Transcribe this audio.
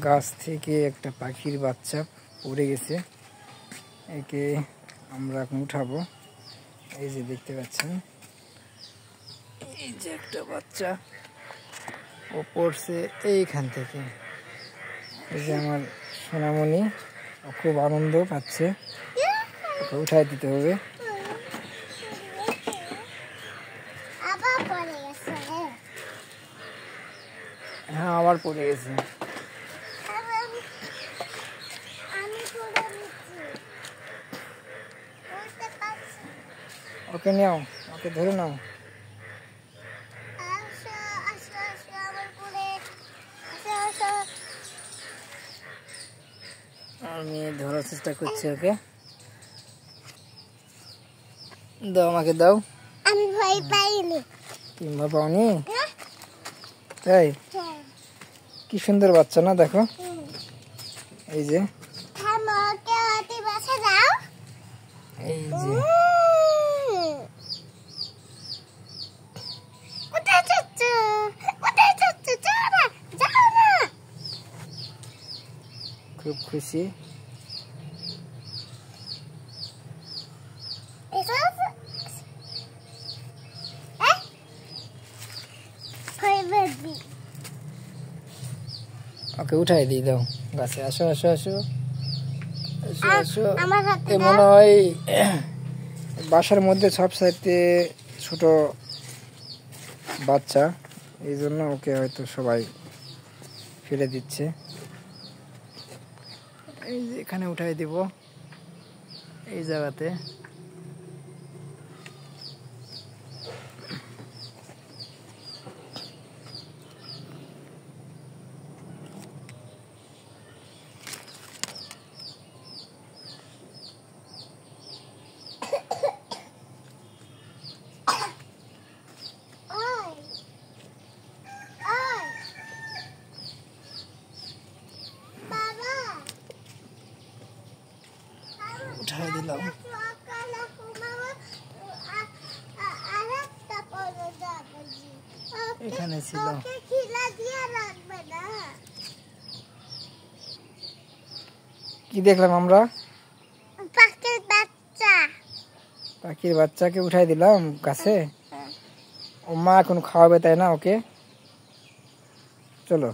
গাছ থেকে একটা পাখির বাচ্চা পড়ে গেছে, একে আমরা এখন উঠাবো। এই যে দেখতে পাচ্ছেন, এই যে একটা বাচ্চা ও পড়ছে এইখান থেকে। এই যে আমার সোনামণি, ও খুব আনন্দ পাচ্ছে, ওকে উঠাই দিতে হবে। হ্যাঁ, আবার পড়ে গেছে। ওকে নাও, ওকে ধরে নাও। আমি ধরার চেষ্টা করছি ওকে। দাও, আমাকে দাও। আমি ভয় পাইনি। তুমি ভয় পাওনি? তাই? কি সুন্দর বাচ্চা না, দেখো। এই যে এই যে খুব খুশি। ওকে উঠাই দিই, দাও গাছে। আসো আসো আসো আসো আসো। মনে হয় বাসার মধ্যে সবচাইতে ছোট বাচ্চা, এই জন্য ওকে হয়তো সবাই ফেলে দিচ্ছে। এই যে এখানে উঠাই দিব, এই জায়গাতে। উঠাই দিলাম। এখানে ছিল। কি দেখলাম আমরা? পাখির বাচ্চাকে উঠাই দিলাম গাছে। ও মা এখন খাওয়াবে, তাই না? ওকে চলো।